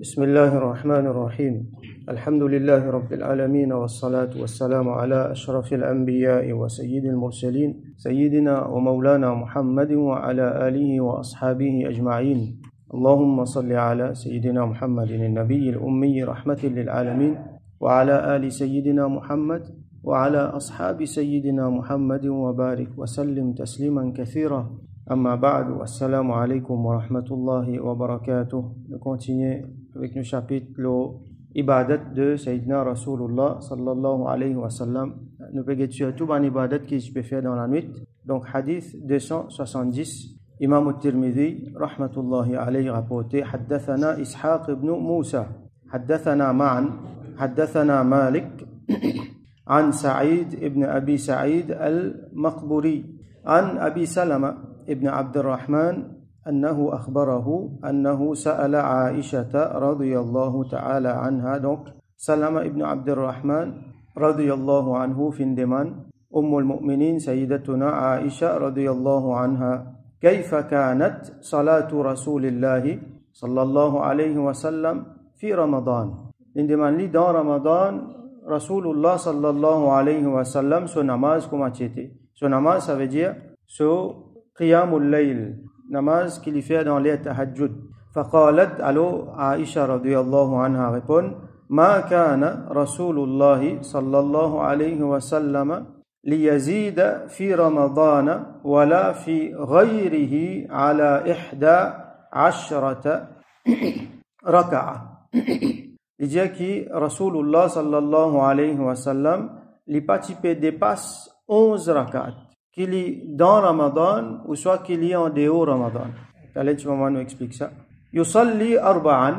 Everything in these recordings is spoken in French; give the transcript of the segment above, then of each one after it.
بسم الله الرحمن الرحيم الحمد لله رب العالمين والصلاة والسلام على أشرف الأنبياء وسيد المرسلين سيدنا ومولانا محمد وعلى آله وأصحابه أجمعين اللهم صل على سيدنا محمد النبي الأمي رحمة للعالمين وعلى آل سيدنا محمد وعلى أصحاب سيدنا محمد وبارك وسلم تسليما كثيرا أما بعد السلام عليكم ورحمة الله وبركاته. Nous continuons avec le chapitre l'ibadat de Sayyidina Rasulullah sallallahu alayhi wa sallam. Nous pouvons surtout un ibadat qui se peut faire dans la nuit. Donc hadith 270, Imam al-Tirmidhi rahmatullahi alayhi rapporté حدثنا إسحاق بن موسى حدثنا معا حدثنا مالك عن سعيد ابن أبي سعيد المقبري عن أبي سلمة ابن عبد الرحمن أنه أخبره أنه سأل عائشة رضي الله تعالى عنها. Donc سلمة ابن عبد الرحمن رضي الله عنه في اندمان أم المؤمنين سيدتنا عائشة رضي الله عنها كيف كانت صلاة رسول الله صلى الله عليه وسلم في رمضان. اندمان لي dans Ramadan Rasulullah sallallahu alayhi wa sallam son namaz comment était. Son namaz ça veut dire so qiyamul layl, namaz qu'il fait dans les tahajjud. فقالت alors Aisha radiyallahu anha répond ما كان رسول الله صلى الله عليه وسلم ليزيد في رمضان ولا في غيره على 11 ركعة. Il dit que Rasulullah sallallahu alayhi wa sallam li participé dépasse 11 rakat qu'il est dans Ramadan ou soit qu'il est en dehors Ramadan. Allez, tu vas nous expliquer ça. Yusalli arba'an,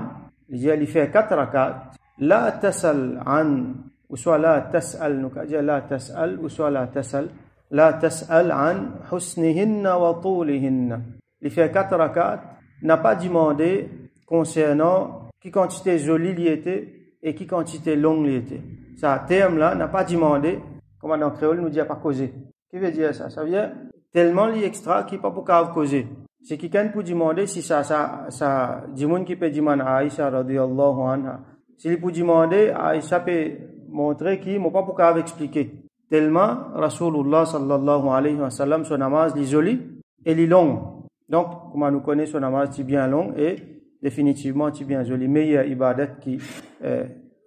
il dit il fait 4 rakat. La tasal an ou soit la tasal, nous dit la tasal ou soit la tasal. La tasal an husnihinna wa tulihinna. Il fait 4 rakat, n'a pas demandé concernant qui quantité jolie il était et qui quantité longue il était. Ça terme là n'a pas demandé, comme dans créole nous dit pas causer. Qui veut dire ça? Ça veut dire tellement l'extra qui pas pour causer. C'est quelqu'un pour demander si ça du monde qui peut demander à Aïcha radiyallahu anha. S'il peut demander Aïcha peut montrer qui m'a pas pour expliquer. Tellement Rasulullah sallallahu alayhi wa sallam son namaz est joli et il est long. Donc comment nous connaissons son namaz est bien long et définitivement c'est bien joli, meilleure ibadat qui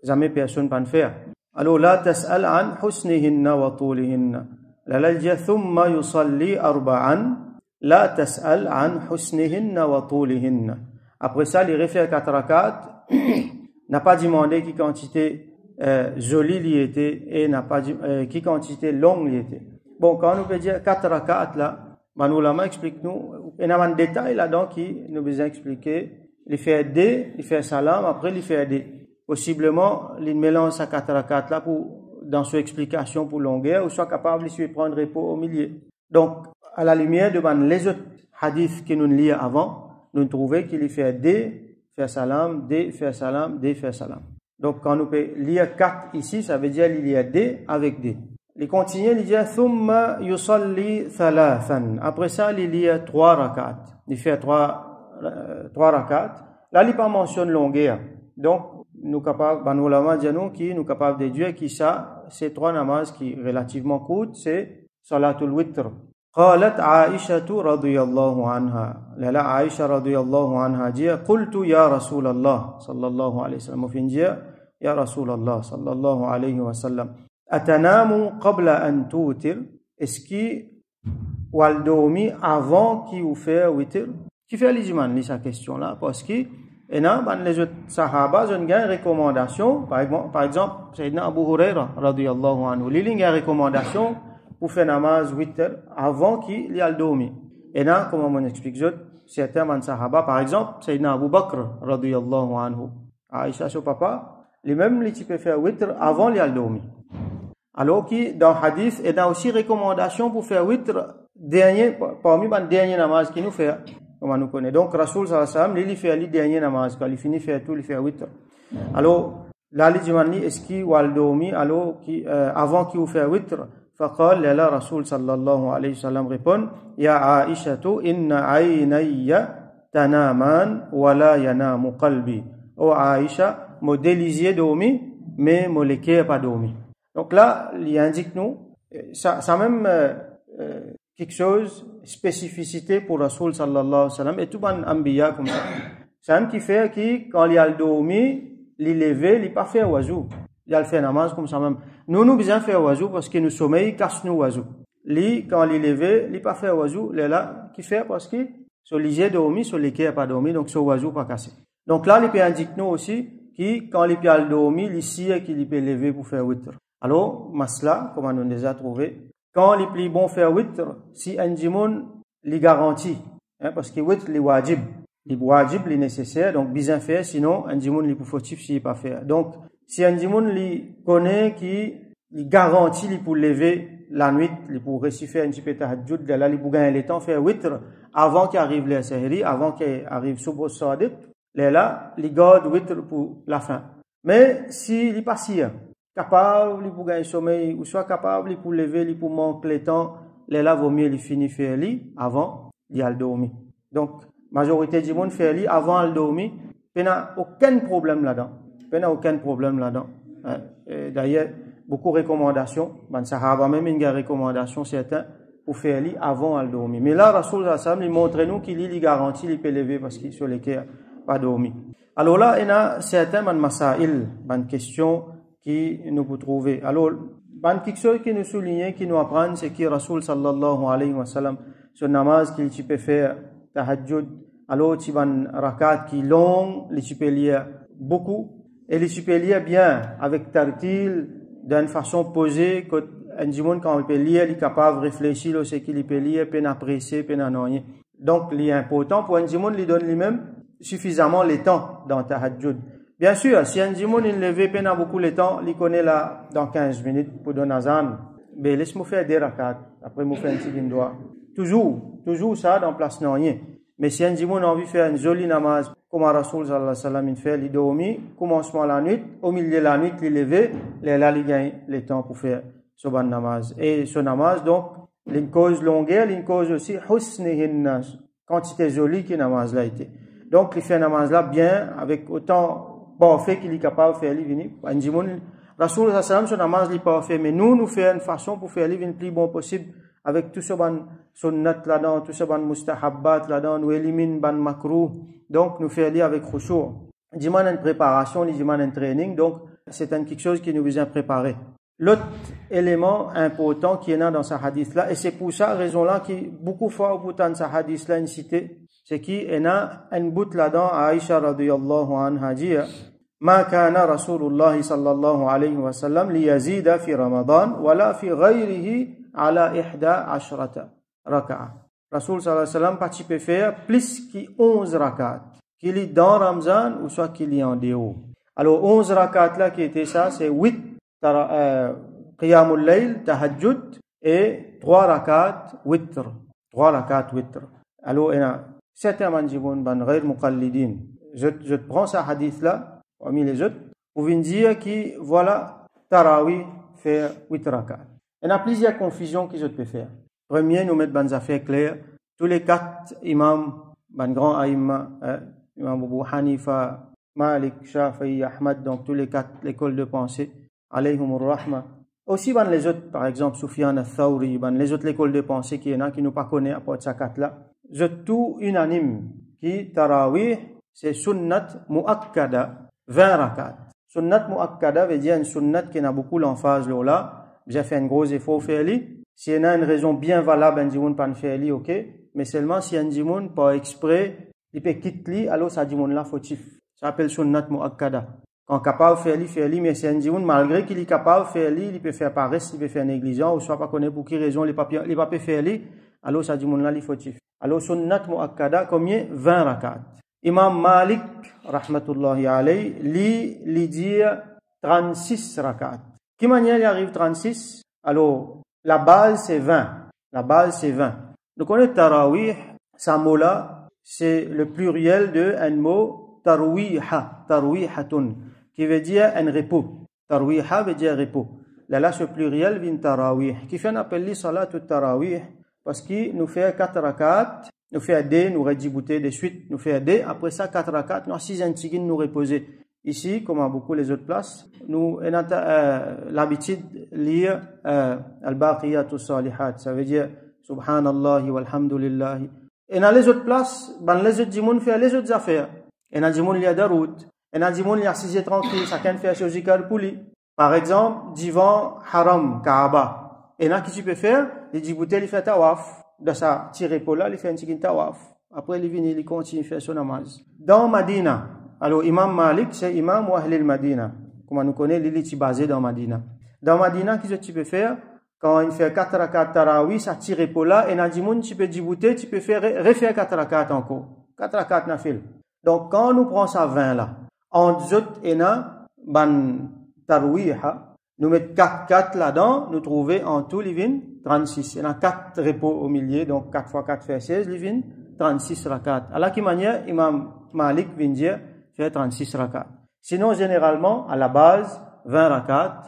jamais personne peut faire. Alors la tas'al an husnihinna wa tulihinna. La dit thumma yusalli arba'an la tas'al an husnihinna wa tulihinna. Après ça il refait 4 rakat, n'a pas demandé qui quantité jolie il était et n'a pas qui quantité longue il était. Bon, quand nous peut dire 4 rakat là, Manu Lama explique nous et dans un détail là-dedans qui nous besoin expliquer. Il fait D, il fait salam, après il fait D. Possiblement, il mélange à 4 rakat là pour, dans son explication pour longueur, ou soit capable de prendre repos au milieu. Donc, à la lumière de les autres hadiths que nous lisons avant, nous trouvons qu'il fait D, fait salam, D, fait salam, D, fait salam. Donc, quand nous pouvons lire 4 ici, ça veut dire qu'il y a D avec D. Il continue, il dit, thumma yusalli thalathan. Après ça, il y a 3 rakat. Il fait 3 rakat. Là, il pas mentionne longueur. Donc, nous capables, nous l'avons dit nous qui nous capables de dire qui ça, c'est 3 namazes qui relativement courtes, c'est salatul witr. قالت عائشة رضي الله عنها. لا عائشة رضي الله عنها dit قلت يا رسول الله صلى الله عليه وسلم. وفين dire يا رسول الله صلى الله عليه وسلم أتنام قبل أن توتر. Est-ce qu'il wal dormi avant qu'il ou fait witr? Qui fait l'ijman li sa question là parce que et non les autres sahaba ont une recommandation par exemple Sayyidina Abu Huraira radiyallahu anhu il a une recommandation pour faire namaz witr avant qu'il y a le dormi. Et non comme on explique certains sahaba par exemple Sayyidina Abu Bakr radiyallahu anhu Aïcha son papa lui-même il peut faire witr avant il y a le dormi. Alors que dans hadith et dans aussi recommandation pour faire witr dernier parmi les derniers namaz qui nous fait comme on nous connaît. Donc Rasul sallallahu alayhi wa sallam il fait le dernier namaz quand il finit faire tout il fait witr. Alors là il dit est-ce qu'il va dormir alors qui avant qu'il fait witr. فقال لا رسول صلى الله عليه وسلم répond يا عائشة إن عيني تنامان ولا ينام قلبي. oh Aïcha, mo délisier dormi, mais mo leke pas dormi. Donc là, il indique nous, ça même quelque chose, spécificité pour Rasoul sallallahu alayhi wa sallam, et tout ban ambiya comme ça. C'est un qui fait qui, quand il a dormi, il levé, il pas fait oiseau. Il a fait namaz comme ça même. Nous besoin faire oiseau parce que nous sommeil casse nous oiseau. Lui, quand il levé, il pas fait oiseau, il est là, qui fait parce que, sur l'isé dormi, sur lesquels pas dormi, donc sur oiseau pas cassé. Donc là, il peut indiquer nous aussi, qui, quand il peut dormi, ici, qu'il peut lever pour faire witr. Alors, masla, comme on a déjà trouvé, quand il est plus bon faire witr, si un djimoun, il garantit, hein, parce que witr, il wajib. Il wajib, il nécessaire, donc bien faire, sinon, un djimoun, il est fautif s'il pas faire. Donc, si un djimoun, il connaît il garantit, il pour lever la nuit, il pour réciter un petit peu tahajjud, là, il pour gagner le temps, faire witr, avant qu'il arrive les sahri, avant qu'il arrive subh sadiq, là, il garde witr pour la fin. Mais, si il est pas si, capable, pour gagner sommeil, ou soit capable, pour lever, pour manquer le temps, là, vaut mieux, il finit faire avant, il a le dormi. Donc, majorité du monde fait avant le dormir, il n'y a aucun problème là-dedans. Il n'y a aucun problème là-dedans. D'ailleurs, beaucoup de recommandations, ben Sahaba même une recommandation certaine pour faire avant le dormir. Mais là, Rasoul sallam, il montre nous qu'il il garantit il peut lever parce qu'il sur lesquels pas dormir. Alors là, il y a certains masail, questions qui nous peut trouver. Alors, quelque chose qui nous souligne, qui nous apprend, c'est que Rasoul sallallahu alayhi wa sallam, ce namaz qu'il peut faire tahajjud, alors tu vas rakat qui long, les tu peux lire beaucoup, et les tu peux lire bien, avec tartil, d'une façon posée, que un djimoun quand il peut lire, il est capable de réfléchir, ce qu'il peut lire, peine apprécier, peine annoyer. Donc, il est important pour un djimoun, il donne lui-même suffisamment le temps dans tahajjud. Bien sûr, si un djimoun, il lève peine beaucoup le temps, il connaît là, dans 15 minutes, pour donner azan, ben, laisse-moi faire des rakats, après, moi faire un petit doigt. Toujours ça dans place non rien. Mais si un djimoun a envie de faire une jolie namaz, comme Rasoul sallallahu alayhi wa sallam, il fait, il dormit, commencement la nuit, au milieu de la nuit, il levé, là, il gagne le temps pour faire ce bon namaz. Et ce namaz, donc, une cause longueur, une cause aussi, husnihin, quantité jolie que namaz là été. Donc, il fait namaz là bien, avec autant parfait qu'il est capable de faire, il vient. Un djimoun, Rasoul sallallahu alayhi wa sallam, ce namaz, il est parfait. Mais nous faisons une façon pour faire, il le plus bon possible, avec tout ce ban sunnat là-dedans, tout ce ban mustahabbat là-dedans, nous éliminons ban makruh. Donc, nous faisons avec khushu'. Diman une préparation, diman un training. Donc, c'est quelque chose qui nous vient préparer. L'autre élément important qui est là dans ce hadith-là, et c'est pour ça, raison-là, qui beaucoup de fois, pour dans ce hadith-là, une cité, c'est qu'il y a un bout là-dedans, Aïcha radiyallahu anha dit, ما كان رسول الله صلى الله عليه وسلم ليزيد في رمضان ولا في غيره على 11 ركعة. Rasoul sallallahu alayhi wa sallam participe faire plus que 11 rakat. Qu'il est dans Ramzan ou soit qu'il est en dehors. Alors 11 rakat là qui était ça, c'est 8 qiyamul layl, tahajjud et 3 rakat witr. 3 rakat witr. Alors il y a certains manjiboun ban ghayr muqallidin. Je prends ce hadith là parmi les autres, pour venir dire que, voilà, Tarawih fait 8 rakat. Il y a plusieurs confusions qu'ils peuvent faire. Premier, nous mettre des affaires claires. Tous les 4 imams, ban grands aïmma, imam Abu Hanifa, Malik, Shafi'i, Ahmad, donc tous les 4 l'école de pensée, alayhumur rahma. Aussi, ban les autres, par exemple, Sufyan al-Thawri, ban les autres l'école de pensée qui qui nous pas connaît à part de ces 4 là. Je tout unanime, qui Tarawih, c'est sunnat muakkada. 20 rakat. Sunnat muakkada veut dire une sunnat qui a beaucoup l'emphase là. J'ai fait un gros effort faire li. Si y a une raison bien valable, un djimoun pas faire li, ok. Mais seulement si un djimoun pas exprès, il peut quitter li, alors ça djimoun là fautif. Ça s'appelle sunnat muakkada. Quand capable faire li, mais si un djimoun malgré qu'il est capable faire li, il peut faire paresse, il peut faire négligence, ou soit pas connaître pour quelle raison les papiers faire li, alors ça djimoun là li fautif. Alors sunnat muakkada combien 20 rakat. Imam Malik, rahmatullahi alayhi, li dit 36 rakat. Qui manière il arrive 36? Alors, la base c'est 20. La base c'est 20. Donc on est tarawih, ce mot-là, c'est le pluriel de un mot tarwiha, tarwihatun, qui veut dire un repos. Tarwiha veut dire repos. Là, ce pluriel vient tarawih, qui fait un appel li salat tarawih, parce qu'il nous fait 4 rakat, nous fait D, nous redibouter de suite, nous fait D. Après ça, 4 rakat, nous 6 antigines, nous reposer. Ici, comme à beaucoup les autres places, nous avons l'habitude de lire Al-Baqiyatu Salihat. Ça veut dire Subhanallah walhamdulillah. Et dans les autres places, les autres dimoun fait les autres affaires. Et dans dimoun, il y a des routes. Et dans dimoun, il y a 6 tranquille, chacun fait chose zikar pour lui. Par exemple, divan haram, Kaaba. Et là, qu'est-ce que tu peux faire? Il dit, il fait tawaf. Dans sa tirée pour là, il fait un petit tawaf. Après, il vient, il continue à faire son namaz. Dans Madina, alors, Imam Malik, c'est Imam wa Ahlil Madina. Comme on connaît, il est basé dans Madina. Dans Madina, qu'est-ce que tu peux faire? Quand il fait 4 rakat tarawih, ça tire pour là, et dans Dimoun, tu peux dibouter, tu peux faire, refaire 4 rakat encore. 4 rakat nafil. Donc, quand nous prenons ça 20 là, en zot et na, ban tarawih, nous mettons 4 là-dedans, nous trouvons en tout, livin, 36. Il y a 4 repos au milieu, donc 4 fois 4 fait 16, livin, 36 rakat. À la qui manière, Imam Malik vient dire, fait 36 rakat. Sinon, généralement, à la base, 20 rakat,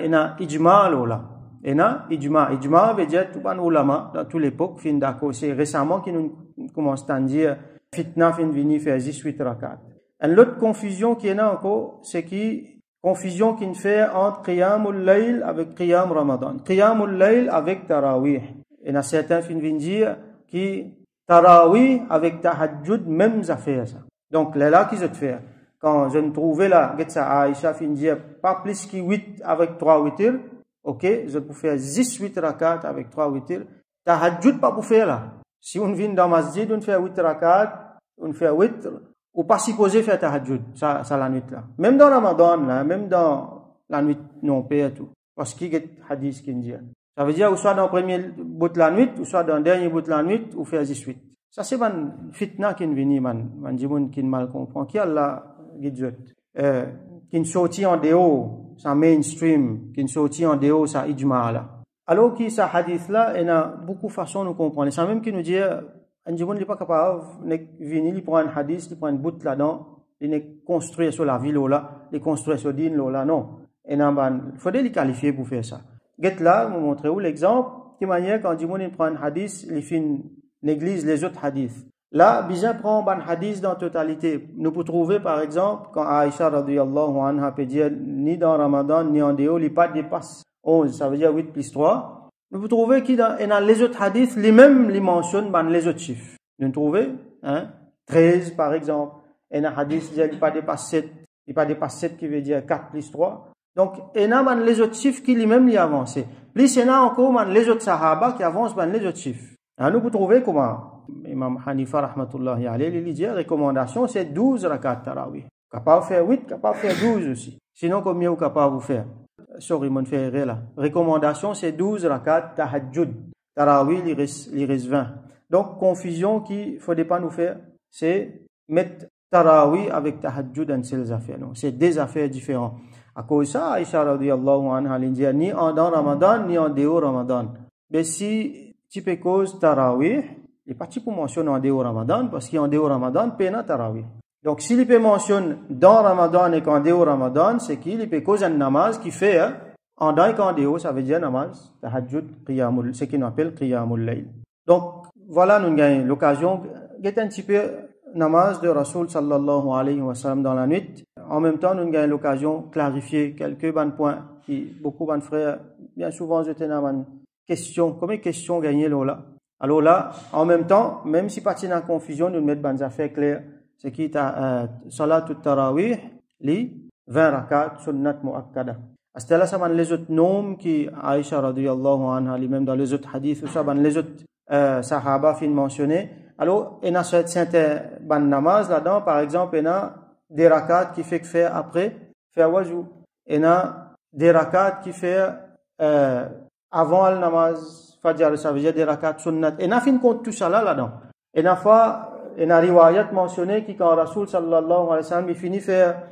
il y a ijma là. Il y a ijma veut dire tout ban ulama, dans toute l'époque, fin d'accord. C'est récemment qu'ils nous commencent à dire, fitna fin vini faire 18 rakat. Et l'autre confusion qui est là encore, c'est qui, confusion qu'il fait entre Qiyamul Layl avec Qiyam Ramadan. Qiyamul Layl avec Tarawih. Il y a certains qui viennent dire qui Tarawih avec Tahajjud, même affaire ça. Donc, là, qu'est-ce que tu fais? Quand je me trouvais là, Aïcha fin dire pas plus que 8 avec 3 witr, ok, je peux faire 18 rakat avec 3 witr. Tahajjud pas pour faire là. Si on vient dans masjid, on fait 8 rakat, on fait 8, ou pas supposé faire tahajjud, ça la nuit là. Même dans Ramadan là, même dans la nuit non paix et tout. Parce qu'il y a des hadiths qui disent. Ça veut dire, ou soit dans le premier bout de la nuit, ou soit dans le dernier bout de la nuit, ou faire 18. Ça c'est un fitna qui vient, man dimoun qui mal comprend, qui a la guidjot, qui sorti en dehors, ça mainstream, qui sorti en dehors, ça ijma là. Alors que ça hadith là, il y a beaucoup de façons de comprendre. Ça même qui nous dit, un dimoun n'est pas capable de venir, il prend un hadith, il prend un bout là-dedans, il n'est construit sur la ville là, il construit sur din là, non. Et il faudrait les qualifier pour faire ça. Get là, vous montrer où l'exemple, qui manière quand un dimoun il prend un hadith, il fait néglige les autres hadiths. Là, Bizan prend un hadith dans la totalité. Nous pouvons trouver, par exemple, quand Aïcha radiyallahu anha peut dire, ni dans Ramadan, ni en dehors, il pas dépasse 11, ça veut dire 8 plus 3. Nous pouvons trouver qu'il dans les autres hadiths, les mêmes, les mentionnent dans les autres chiffres. Nous trouvons, 13, par exemple. Et un hadith dit, il pas dépasse 7. Il pas dépasse 7 qui veut dire 4 plus 3. Donc, il y a les autres chiffres qui lui-même y avancent. Plus il y en a encore les autres sahaba qui avancent dans les autres chiffres. Nous pouvons trouver comment Imam Hanifa rahmatullahi alayhi, il dit, recommandation, c'est 12 rakat tarawih. Capable de faire 8, capable de faire 12 aussi. Sinon, combien vous capable de faire? Sorry, mon frère là. Recommandation, c'est 12 rakat tahajjud. Tarawih, il reste 20. Donc, confusion qu'il faudrait pas nous faire, c'est mettre tarawih avec tahajjud dans ces affaires. Non, c'est des affaires différentes. À cause de ça, Aïcha radiyallahu anha, elle dit, ni dans Ramadan, ni en dehors Ramadan. Mais si tu peux cause tarawih, il n'est pas pour mentionner en dehors Ramadan, parce qu'en dehors Ramadan, pena tarawih. Donc, s'il peut mentionner dans Ramadan et qu'en dehors Ramadan, c'est qu'il peut cause un namaz qui fait, en dans et qu'en dehors, ça veut dire namaz, tahajjud, qiyamul, ce qu'on appelle qiyamul layl. Donc, voilà, nous avons l'occasion, d'être un petit peu namaz de Rasoul sallallahu alayhi wa sallam dans la nuit. En même temps, nous avons l'occasion de clarifier quelques bons points qui, beaucoup de frères, bien souvent, j'étais dans une question, combien de questions gagnées là? Alors là, en même temps, même si pas en confusion, nous mettons des affaires claires. C'est qui salat tarawih, li 20 rakat sunnat muakkada. À ce là, ça va les autres noms qui Aïcha radiyallahu anha, même dans les autres hadiths, ça va les autres sahaba fin mentionner. Alors, il y a certains ban namaz là-dedans, par exemple, il y a des rakats qui fait faire après, faire wajou. Il y a des rakats qui fait avant le namaz fajr, ça veut dire des rakats sunnat. Et na fin compte tout ça là-dedans. Et na fois, il y a riwayat mentionné qui quand Rasoul sallallahu alayhi wa sallam, il finit faire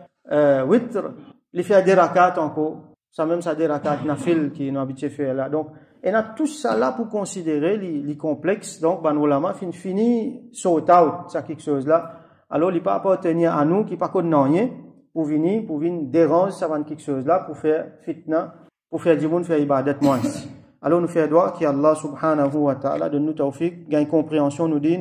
witr, il fait des rakats encore. Ça même ça des rakats nafil qui nous habitué faire là. Donc, il y a tout ça là pour considérer les complexes. Donc, ban ulama fini sort out, ça quelque chose là. Alors, il pas appartenir à nous qui pas connaît rien pour venir déranger ça va quelque chose là pour faire fitna, pour faire du monde faire ibadat moins. Alors nous faisons droit qu'Allah subhanahu wa ta'ala de nous tawfiq, gagne compréhension nous dit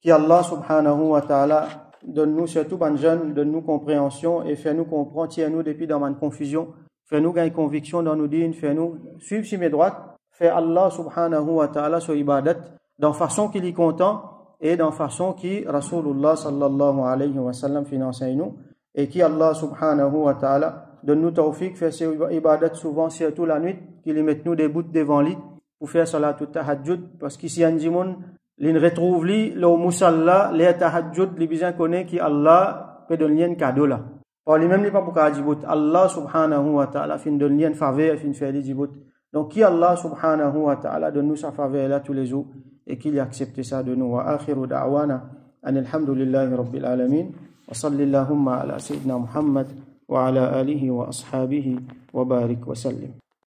Qui Allah subhanahu wa ta'ala donne-nous surtout ban jeunes, donne-nous compréhension et fait-nous comprendre, tiens-nous depuis dans ma confusion, fait-nous gagner conviction dans nos dînes, fait-nous suivre sur mes droites, fait Allah subhanahu wa ta'ala sur ibadat, dans façon qu'il est content et dans façon qui Rasulullah sallallahu alayhi wa sallam finance nous, et qui Allah subhanahu wa ta'ala donne-nous tawfiq, fait ces ibadat souvent, surtout la nuit, qu'il mette nous des bouts devant lit pour faire salatul tahajjud, parce qu'ici en Jimoun, l'in retrouve li le musalla les tahajjud li bizan connaît qui Allah peut donner un cadeau là par lui même li pas pour kadjibut Allah subhanahu wa ta'ala fin donner un faveur fin faire djibut donc qui Allah subhanahu wa ta'ala donne nous sa faveur là tous les jours et qu'il accepte ça de nous wa akhiru da'wana alhamdulillahi rabbil alamin wa sallallahu ala sayyidina Muhammad wa ala alihi wa ashabihi wa barik wa sallim.